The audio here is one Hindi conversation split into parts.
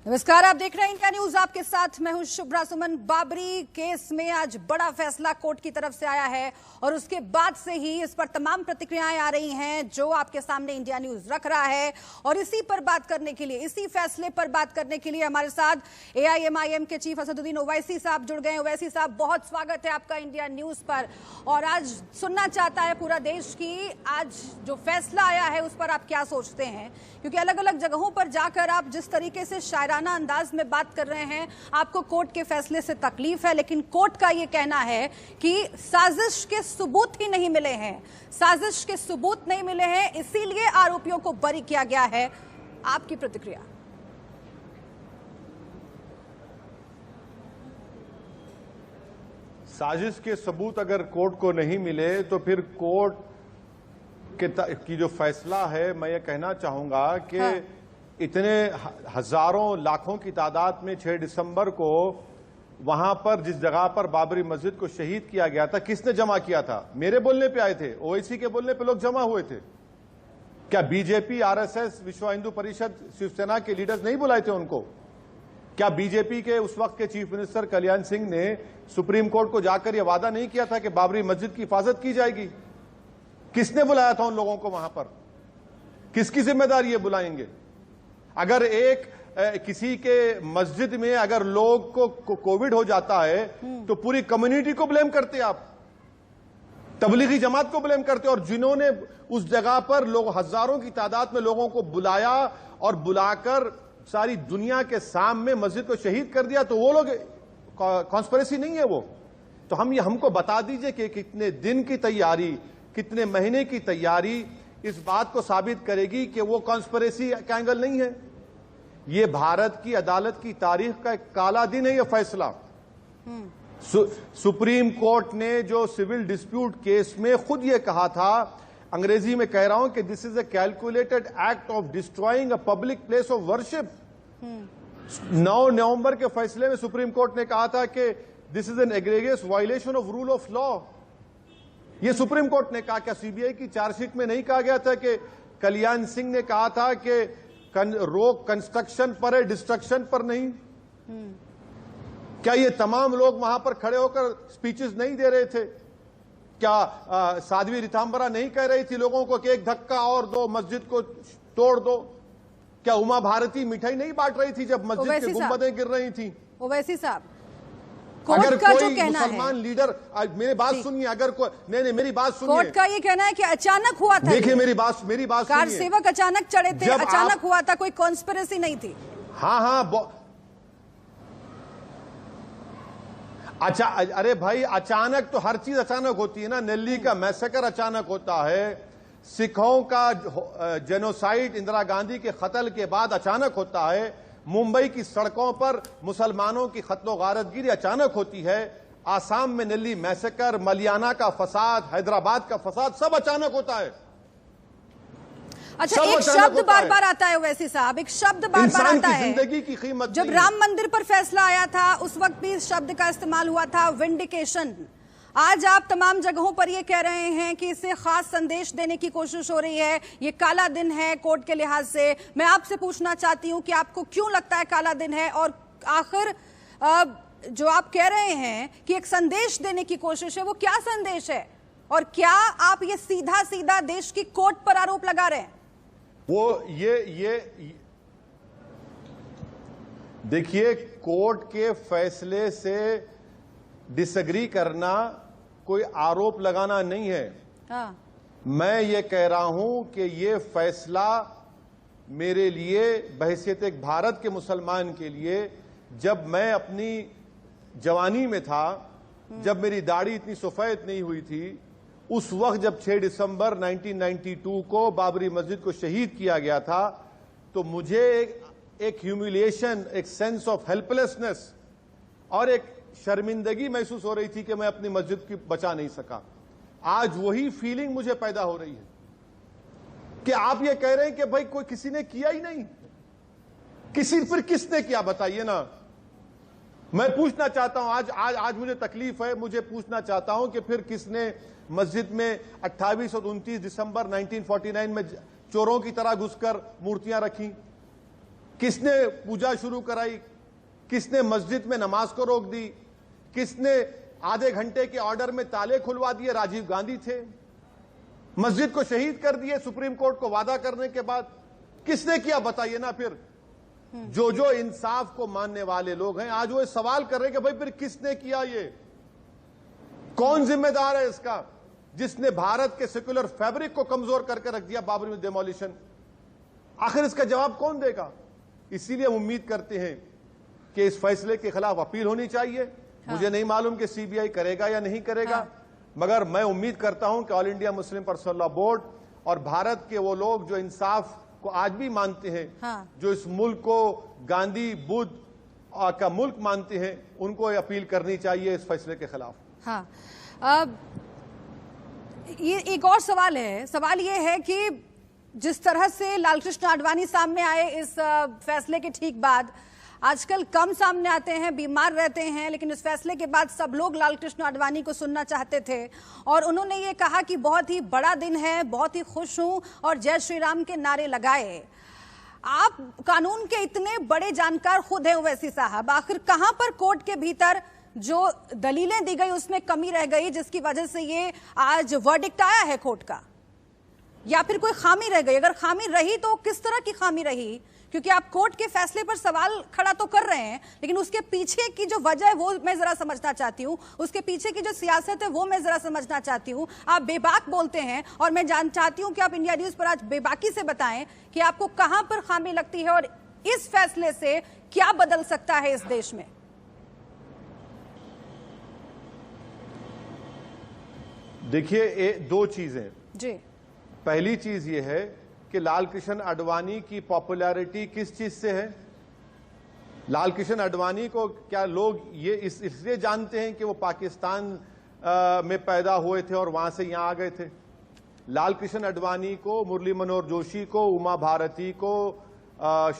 नमस्कार, आप देख रहे हैं इंडिया न्यूज। आपके साथ मैं हूं शुभ्रा सुमन। बाबरी केस में आज बड़ा फैसला कोर्ट की तरफ से आया है और उसके बाद से ही इस पर तमाम प्रतिक्रियाएं आ रही हैं जो आपके सामने इंडिया न्यूज रख रहा है। और इसी पर बात करने के लिए, इसी फैसले पर बात करने के लिए हमारे साथ एआईएमआईएम के चीफ असदुद्दीन ओवैसी साहब जुड़ गए। ओवैसी साहब, बहुत स्वागत है आपका इंडिया न्यूज पर। और आज सुनना चाहता है पूरा देश की आज जो फैसला आया है उस पर आप क्या सोचते हैं, क्योंकि अलग अलग जगहों पर जाकर आप जिस तरीके से शायराना अंदाज में बात कर रहे हैं, आपको कोर्ट के फैसले से तकलीफ है, लेकिन कोर्ट का यह कहना है कि साजिश के सबूत ही नहीं मिले हैं, साजिश के सबूत नहीं मिले हैं, इसीलिए आरोपियों को बरी किया गया है। आपकी प्रतिक्रिया? साजिश के सबूत अगर कोर्ट को नहीं मिले तो फिर कोर्ट की जो फैसला है, मैं ये कहना चाहूंगा कि इतने हजारों लाखों की तादाद में 6 दिसंबर को वहां पर जिस जगह पर बाबरी मस्जिद को शहीद किया गया था, किसने जमा किया था? मेरे बोलने पे आए थे, ओवैसी के बोलने पे लोग जमा हुए थे। क्या बीजेपी, आरएसएस, विश्व हिंदू परिषद, शिवसेना के लीडर्स नहीं बुलाए थे उनको? क्या बीजेपी के उस वक्त के चीफ मिनिस्टर कल्याण सिंह ने सुप्रीम कोर्ट को जाकर यह वादा नहीं किया था कि बाबरी मस्जिद की हिफाजत की जाएगी? किसने बुलाया था उन लोगों को वहां पर? किसकी जिम्मेदारी ये बुलाएंगे? अगर किसी के मस्जिद में अगर लोग को कोविड हो जाता है तो पूरी कम्युनिटी को ब्लेम करते आप, तबलीगी जमात को ब्लेम करते। और जिन्होंने उस जगह पर लोग हजारों की तादाद में लोगों को बुलाया और बुलाकर सारी दुनिया के सामने मस्जिद को शहीद कर दिया, तो वो लोग कॉन्स्पिरेसी नहीं है वो? तो हमको बता दीजिए कि कितने दिन की तैयारी, कितने महीने की तैयारी इस बात को साबित करेगी कि वो कॉन्स्पिरेसी का एंगल नहीं है। ये भारत की अदालत की तारीख का एक काला दिन है ये फैसला। सुप्रीम कोर्ट ने जो सिविल डिस्प्यूट केस में खुद ये कहा था, अंग्रेजी में कह रहा हूं कि this is a calculated act of destroying a public place of worship. 9 नवंबर के फैसले में सुप्रीम कोर्ट ने कहा था कि this is an egregious violation of rule of law. ये सुप्रीम कोर्ट ने कहा। क्या सीबीआई की चार्जशीट में नहीं कहा गया था कि कल्याण सिंह ने कहा था कि रोक कंस्ट्रक्शन पर है, डिस्ट्रक्शन पर नहीं? क्या ये तमाम लोग वहां पर खड़े होकर स्पीचेस नहीं दे रहे थे? क्या साध्वी रिथाम्बरा नहीं कह रही थी लोगों को कि एक धक्का और दो, मस्जिद को तोड़ दो? क्या उमा भारती मिठाई नहीं बांट रही थी जब मस्जिद की गुंबदें गिर रही थी? ओवैसी साहब, अगर कोई मुसलमान लीडर, मेरी बात सुनिए, अगर कोई नहीं, मेरी बात सुनिए। कोर्ट का ये कहना है कि अचानक हुआ था। देखिए मेरी बात सुनिए। कार सेवक अचानक चढ़े थे, अचानक हुआ था, कोई कॉन्स्पिरेसी नहीं थी। हाँ, अच्छा, अरे भाई, अचानक तो हर चीज अचानक होती है ना। दिल्ली का मैसेकर अचानक होता है, सिखों का जेनोसाइड इंदिरा गांधी के कत्ल के बाद अचानक होता है, मुंबई की सड़कों पर मुसलमानों की कत्लो गारतगिरी अचानक होती है, आसाम में दिल्ली मैसेकर, मलियाना का फसाद, हैदराबाद का फसाद, सब अचानक होता है। अच्छा, एक शब्द बार बार आता है ओवैसी साहब, एक शब्द बार बार आता है, जिंदगी की कीमत। जब राम मंदिर पर फैसला आया था उस वक्त भी इस शब्द का इस्तेमाल हुआ था, विंडिकेशन। आज आप तमाम जगहों पर ये कह रहे हैं कि इसे खास संदेश देने की कोशिश हो रही है, ये काला दिन है कोर्ट के लिहाज से। मैं आपसे पूछना चाहती हूं कि आपको क्यों लगता है काला दिन है, और आखिर जो आप कह रहे हैं कि एक संदेश देने की कोशिश है, वो क्या संदेश है? और क्या आप ये सीधा सीधा देश की कोर्ट पर आरोप लगा रहे हैं? वो ये देखिए, कोर्ट के फैसले से डिसएग्री करना कोई आरोप लगाना नहीं है। हाँ। मैं ये कह रहा हूं कि ये फैसला मेरे लिए, बहैसियत एक भारत के मुसलमान के लिए, जब मैं अपनी जवानी में था, जब मेरी दाढ़ी इतनी सफेद नहीं हुई थी, उस वक्त जब 6 दिसंबर 1992 को बाबरी मस्जिद को शहीद किया गया था, तो मुझे एक ह्यूमिलिएशन, एक सेंस ऑफ हेल्पलेसनेस और एक शर्मिंदगी महसूस हो रही थी कि मैं अपनी मस्जिद की बचा नहीं सका। आज वही फीलिंग मुझे पैदा हो रही है कि आप ये कह रहे हैं कि भाई कोई किसी ने किया ही नहीं। फिर किसने किया बताइए ना। मैं पूछना चाहता हूं, आज मुझे तकलीफ है, मुझे पूछना चाहता हूं कि फिर किसने मस्जिद में 28 और 29 दिसंबर 1949 में चोरों की तरह घुसकर मूर्तियां रखी? किसने पूजा शुरू कराई, किसने मस्जिद में नमाज को रोक दी, किसने आधे घंटे के ऑर्डर में ताले खुलवा दिए, राजीव गांधी थे। मस्जिद को शहीद कर दिए सुप्रीम कोर्ट को वादा करने के बाद, किसने किया बताइए ना। फिर जो इंसाफ को मानने वाले लोग हैं आज वो सवाल कर रहे हैं कि भाई फिर किसने किया, ये कौन जिम्मेदार है इसका, जिसने भारत के सेक्युलर फैब्रिक को कमजोर करके रख दिया बाबरी में डेमोलिशन। आखिर इसका जवाब कौन देगा। इसीलिए हम उम्मीद करते हैं कि इस फैसले के खिलाफ अपील होनी चाहिए। मुझे नहीं मालूम कि सीबीआई करेगा या नहीं करेगा, मगर मैं उम्मीद करता हूं कि all India Muslim personal law board और भारत के वो लोग जो इंसाफ को आज भी मानते हैं, जो इस मुल्क को गांधी बुद्ध का मुल्क मानते हैं, उनको अपील करनी चाहिए इस फैसले के खिलाफ। हाँ, ये एक और सवाल है। सवाल ये है कि जिस तरह से लालकृष्ण आडवाणी सामने आए इस फैसले के ठीक बाद, आजकल कम सामने आते हैं, बीमार रहते हैं, लेकिन इस फैसले के बाद सब लोग लालकृष्ण आडवाणी को सुनना चाहते थे और उन्होंने ये कहा कि बहुत ही बड़ा दिन है, बहुत ही खुश हूं और जय श्री राम के नारे लगाए। आप कानून के इतने बड़े जानकार खुद हैं ओवैसी साहब, आखिर कहां पर कोर्ट के भीतर जो दलीलें दी गई उसमें कमी रह गई जिसकी वजह से ये आज वर्डिक्ट आया है कोर्ट का, या फिर कोई खामी रह गई? अगर खामी रही तो किस तरह की खामी रही? क्योंकि आप कोर्ट के फैसले पर सवाल खड़ा तो कर रहे हैं, लेकिन उसके पीछे की जो वजह है वो मैं जरा समझना चाहती हूँ, उसके पीछे की जो सियासत है वो मैं जरा समझना चाहती हूँ। आप बेबाक बोलते हैं और मैं जान चाहती हूँ कि आप इंडिया न्यूज पर आज बेबाकी से बताएं कि आपको कहां पर खामी लगती है और इस फैसले से क्या बदल सकता है इस देश में। देखिए, दो चीजें जी। पहली चीज ये है कि लालकृष्ण आडवाणी की पॉपुलैरिटी किस चीज से है। लालकृष्ण आडवाणी को क्या लोग ये इसलिए जानते हैं कि वो पाकिस्तान में पैदा हुए थे और वहां से यहां आ गए थे? लालकृष्ण आडवाणी को, मुरली मनोहर जोशी को, उमा भारती को,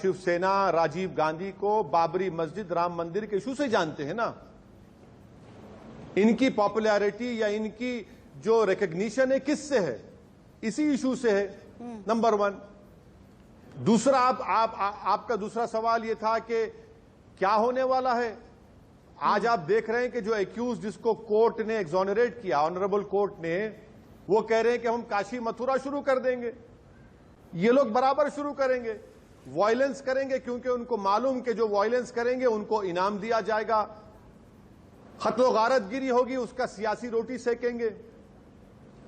शिवसेना, राजीव गांधी को बाबरी मस्जिद, राम मंदिर के इशू से जानते हैं ना। इनकी पॉपुलैरिटी या इनकी जो रिकग्निशन है किससे है? इसी इशू से है, नंबर वन। दूसरा, आपका दूसरा सवाल यह था कि क्या होने वाला है। आज आप देख रहे हैं कि जो एक्यूज जिसको कोर्ट ने एक्सोनरेट किया, ऑनरेबल कोर्ट ने, वो कह रहे हैं कि हम काशी मथुरा शुरू कर देंगे। ये लोग बराबर शुरू करेंगे, वायलेंस करेंगे, क्योंकि उनको मालूम कि जो वायलेंस करेंगे उनको इनाम दिया जाएगा, खत्लो गारतगिरी होगी, उसका सियासी रोटी सेकेंगे।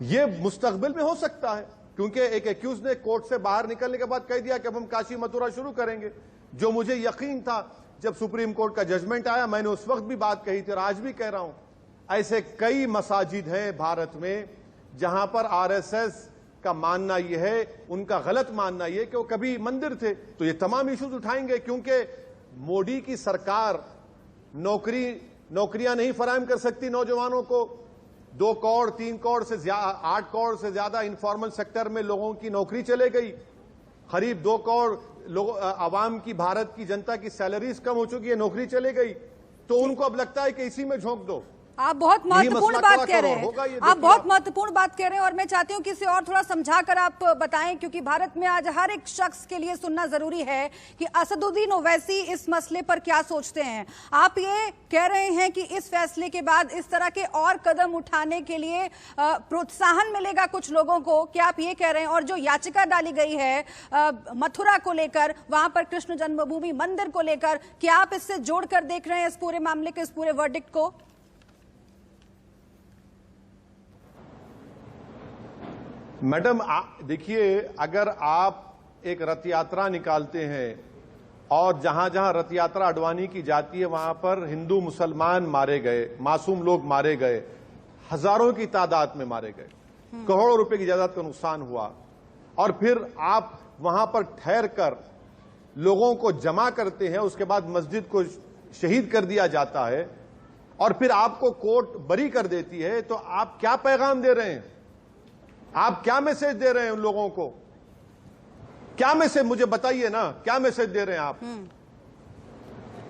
ये मुस्तकबिल में हो सकता है, क्योंकि एक एक्यूज ने कोर्ट से बाहर निकलने के बाद कह दिया कि अब हम काशी मथुरा शुरू करेंगे। जो मुझे यकीन था जब सुप्रीम कोर्ट का जजमेंट आया, मैंने उस वक्त भी बात कही थी और आज भी कह रहा हूं, ऐसे कई मसाजिद हैं भारत में जहां पर आरएसएस का मानना यह है, उनका गलत मानना यह कि वो कभी मंदिर थे। तो ये तमाम इश्यूज उठाएंगे, क्योंकि मोदी की सरकार नौकरियां नहीं फराहम कर सकती नौजवानों को। 2 करोड़ 3 करोड़ से 8 करोड़ से ज्यादा इनफॉर्मल सेक्टर में लोगों की नौकरी चले गई। करीब 2 करोड़ लोग आवाम की, भारत की जनता की सैलरीज कम हो चुकी है, नौकरी चले गई। तो उनको अब लगता है कि इसी में झोंक दो। आप बहुत महत्वपूर्ण बात कह रहे हैं, आप बहुत महत्वपूर्ण बात कह रहे हैं और मैं चाहती हूं कि इसे और थोड़ा समझाकर आप बताएं, क्योंकि भारत में आज हर एक शख्स के लिए सुनना जरूरी है कि असदुद्दीन ओवैसी इस मसले पर क्या सोचते हैं। आप ये कह रहे हैं कि इस फैसले के बाद इस तरह के और कदम उठाने के लिए प्रोत्साहन मिलेगा कुछ लोगों को, क्या आप ये कह रहे हैं? और जो याचिका डाली गई है मथुरा को लेकर, वहां पर कृष्ण जन्मभूमि मंदिर को लेकर, क्या आप इससे जोड़कर देख रहे हैं इस पूरे मामले के, इस पूरे वर्डिक्ट को? मैडम देखिए, अगर आप एक रथ यात्रा निकालते हैं और जहां जहां रथ यात्रा आडवाणी की जाती है वहां पर हिंदू मुसलमान मारे गए, मासूम लोग मारे गए, हजारों की तादाद में मारे गए, करोड़ों रुपए की जायदाद का नुकसान हुआ, और फिर आप वहां पर ठहर कर लोगों को जमा करते हैं, उसके बाद मस्जिद को शहीद कर दिया जाता है और फिर आपको कोर्ट बरी कर देती है, तो आप क्या पैगाम दे रहे हैं? आप क्या मैसेज दे रहे हैं उन लोगों को? क्या मैसेज, मुझे बताइए ना, क्या मैसेज दे रहे हैं आप?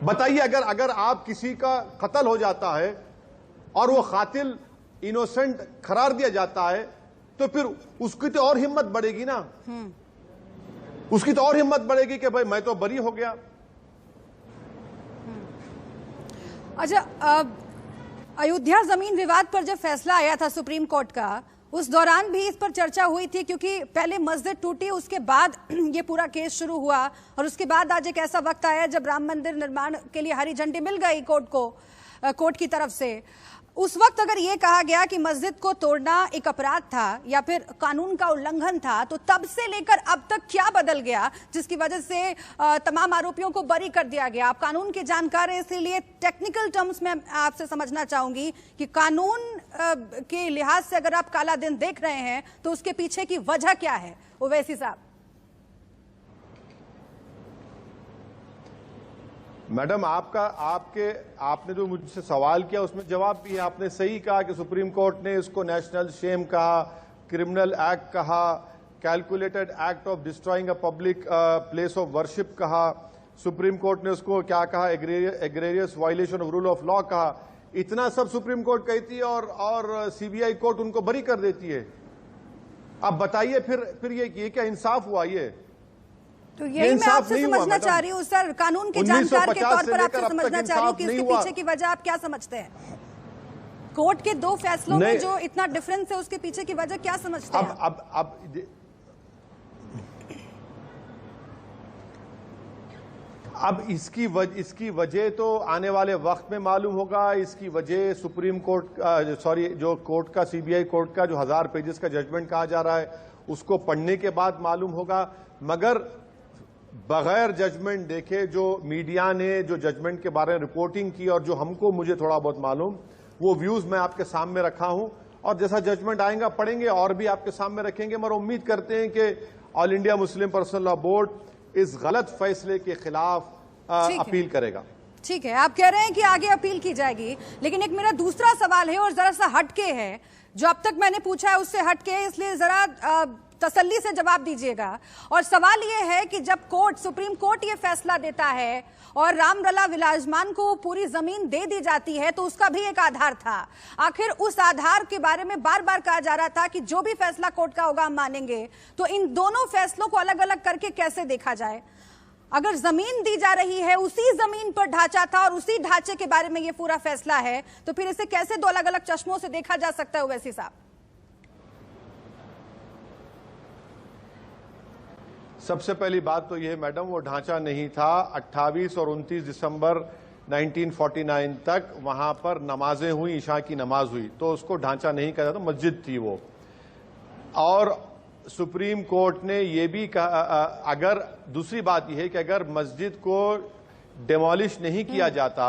बताइए। अगर आप किसी का कत्ल हो जाता है और वो कातिल इनोसेंट करार दिया जाता है, तो फिर उसकी तो और हिम्मत बढ़ेगी ना। उसकी तो और हिम्मत बढ़ेगी कि भाई मैं तो बरी हो गया। अच्छा, अयोध्या जमीन विवाद पर जब फैसला आया था सुप्रीम कोर्ट का, उस दौरान भी इस पर चर्चा हुई थी, क्योंकि पहले मस्जिद टूटी, उसके बाद ये पूरा केस शुरू हुआ, और उसके बाद आज एक ऐसा वक्त आया जब राम मंदिर निर्माण के लिए हरी झंडी मिल गई कोर्ट की तरफ से। उस वक्त अगर ये कहा गया कि मस्जिद को तोड़ना एक अपराध था या फिर कानून का उल्लंघन था, तो तब से लेकर अब तक क्या बदल गया जिसकी वजह से तमाम आरोपियों को बरी कर दिया गया? आप कानून के जानकार हैं, इसलिए टेक्निकल टर्म्स में आपसे समझना चाहूंगी कि कानून के लिहाज से अगर आप काला दिन देख रहे हैं तो उसके पीछे की वजह क्या है ओवैसी साहब? मैडम, आपने जो मुझसे सवाल किया उसमें जवाब भी है। आपने सही कहा कि सुप्रीम कोर्ट ने इसको नेशनल शेम कहा, क्रिमिनल एक्ट कहा, calculated act of destroying a public place of worship कहा, सुप्रीम कोर्ट ने उसको क्या कहा, egregious violation of rule of law कहा। इतना सब सुप्रीम कोर्ट कहती है और सीबीआई कोर्ट उनको बरी कर देती है। अब बताइए फिर ये क्या इंसाफ हुआ? ये तो यही मैं आपसे समझना चाह रही हूँ सर, कानून के जानकार के तौर पर आपसे समझना चाह रही हूँ कि इसके पीछे की वजह आप क्या समझते हैं? कोर्ट के दो फैसलों में जो इतना डिफरेंस है, उसके पीछे की वजह क्या समझते हैं? अब इसकी वजह तो आने वाले वक्त में मालूम होगा। इसकी वजह सुप्रीम कोर्ट जो कोर्ट का, सीबीआई कोर्ट का जो 1000 पेजेस का जजमेंट कहा जा रहा है, उसको पढ़ने के बाद मालूम होगा। मगर बगैर जजमेंट देखे जो मीडिया ने जो जजमेंट के बारे में रिपोर्टिंग की और जो मुझे थोड़ा बहुत मालूम, वो व्यूज मैं आपके सामने रखा हूं, और जैसा जजमेंट आएगा पढ़ेंगे और भी आपके सामने रखेंगे। मगर उम्मीद करते हैं कि all India Muslim personal law board इस गलत फैसले के खिलाफ अपील करेगा। ठीक है, आप कह रहे हैं कि आगे अपील की जाएगी, लेकिन एक मेरा दूसरा सवाल है और जरा सा हटके है, जो अब तक मैंने पूछा है उससे हटके है, इसलिए जरा तसल्ली से जवाब दीजिएगा। और सवाल यह है कि जब सुप्रीम कोर्ट ये फैसला देता है और रामलला विराजमान को पूरी जमीन दे दी जाती है, तो उसका भी एक आधार था। आखिर उस आधार के बारे में बार बार कहा जा रहा था कि जो भी फैसला कोर्ट का होगा हम मानेंगे। तो इन दोनों फैसलों को अलग अलग करके कैसे देखा जाए? अगर जमीन दी जा रही है, उसी जमीन पर ढांचा था और उसी ढांचे के बारे में ये पूरा फैसला है, तो फिर इसे कैसे दो अलग अलग चश्मों से देखा जा सकता है ओवैसी साहब? सबसे पहली बात तो यह मैडम, वो ढांचा नहीं था। 28 और 29 दिसंबर 1949 तक वहां पर नमाजें हुई, ईशा की नमाज हुई, तो उसको ढांचा नहीं कहा जाता, मस्जिद थी वो। और सुप्रीम कोर्ट ने यह भी कहा, अगर दूसरी बात यह है कि अगर मस्जिद को डिमोलिश नहीं किया जाता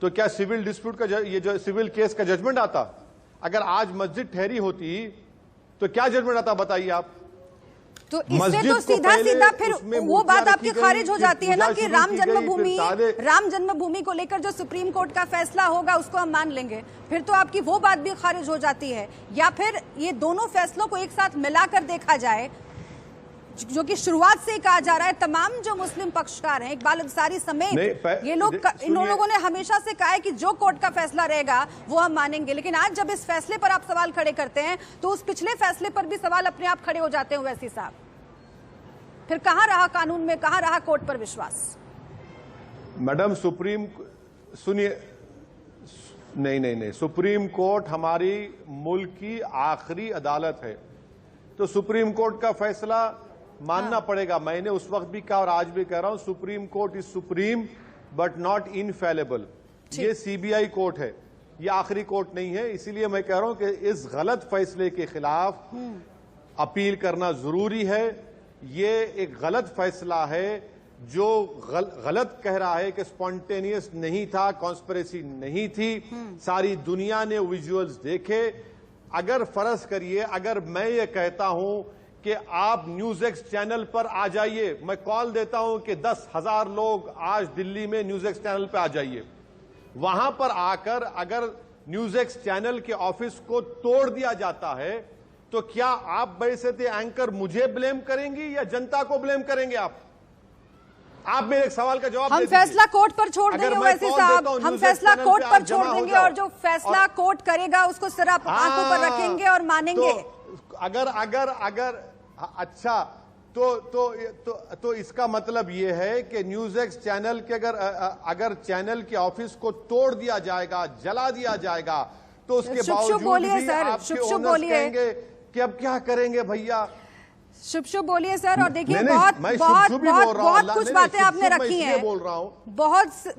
तो क्या सिविल डिस्प्यूट का ये जो सिविल केस का जजमेंट आता? अगर आज मस्जिद ठहरी होती तो क्या जजमेंट आता, बताइए आप? तो इससे तो सीधा सीधा फिर वो बात आपकी खारिज हो जाती है ना कि राम जन्मभूमि को लेकर जो सुप्रीम कोर्ट का फैसला होगा उसको हम मान लेंगे, फिर तो आपकी वो बात भी खारिज हो जाती है। या फिर ये दोनों फैसलों को एक साथ मिलाकर देखा जाए, जो कि शुरुआत से ही कहा जा रहा है, तमाम जो मुस्लिम पक्षकार हैं, इकबाल अंसारी समेत, ये लोग, इन लोगों ने हमेशा से कहा है कि जो कोर्ट का फैसला रहेगा वो हम मानेंगे। लेकिन आज जब इस फैसले पर आप सवाल खड़े करते हैं तो उस पिछले फैसले पर भी सवाल अपने आप खड़े हो जाते हैं ओवैसी साहब। फिर कहां रहा कानून में, कहां रहा कोर्ट पर विश्वास? मैडम, सुनिए, नहीं, सुप्रीम कोर्ट हमारी मुल्क की आखिरी अदालत है, तो सुप्रीम कोर्ट का फैसला मानना पड़ेगा। मैंने उस वक्त भी कहा और आज भी कह रहा हूं, supreme court is supreme but not infallible. ये सीबीआई कोर्ट है, ये आखिरी कोर्ट नहीं है। इसीलिए मैं कह रहा हूं कि इस गलत फैसले के खिलाफ अपील करना जरूरी है। ये एक गलत फैसला है जो गलत कह रहा है कि स्पॉन्टेनियस नहीं था, कॉन्स्पिरेसी नहीं थी। सारी दुनिया ने विजुअल्स देखे। अगर फर्ज करिए, अगर मैं ये कहता हूं कि आप न्यूज एक्स चैनल पर आ जाइए, मैं कॉल देता हूं कि 10,000 लोग आज दिल्ली में न्यूज एक्स चैनल पर आ जाइए, वहां पर आकर अगर न्यूज एक्स चैनल के ऑफिस को तोड़ दिया जाता है, तो क्या आप बैसते एंकर मुझे ब्लेम करेंगी या जनता को ब्लेम करेंगे? आप मेरे एक सवाल का जवाब हम फैसला कोर्ट पर छोड़ देंगे ओवैसी साहब, हम फैसला कोर्ट पर छोड़ देंगे और जो फैसला कोर्ट करेगा उसको सिर्फ आंखों पर रखेंगे और मानेंगे। तो अगर अच्छा, तो इसका मतलब ये है कि न्यूज एक्स चैनल के अगर चैनल के ऑफिस को तोड़ दिया जाएगा, जला दिया जाएगा, तो उसके बावजूद भी आपके ओनर्स कहेंगे कि अब क्या करेंगे भैया। शुभ शुभ बोलिए सर। और देखिए बहुत कुछ बातें आपने रखी हैं, बोल रहा हूं,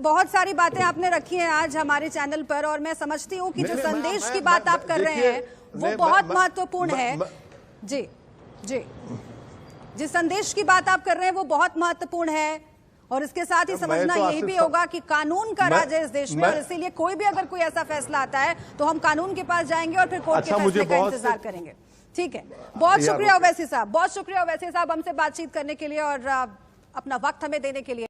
बहुत सारी बातें आपने रखी हैं आज हमारे चैनल पर, और मैं समझती हूँ कि जो संदेश की बात आप कर रहे हैं वो बहुत महत्वपूर्ण है। जी जी, जिस संदेश की बात आप कर रहे हैं वो बहुत महत्वपूर्ण है, और इसके साथ ही समझना यही भी होगा कि कानून का राज है इस देश में, और इसीलिए कोई भी अगर कोई ऐसा फैसला आता है तो हम कानून के पास जाएंगे और फिर कोर्ट के फैसले का इंतजार करेंगे। ठीक है, बहुत शुक्रिया ओवैसी साहब, बहुत शुक्रिया ओवैसी साहब हमसे बातचीत करने के लिए और अपना वक्त हमें देने के लिए।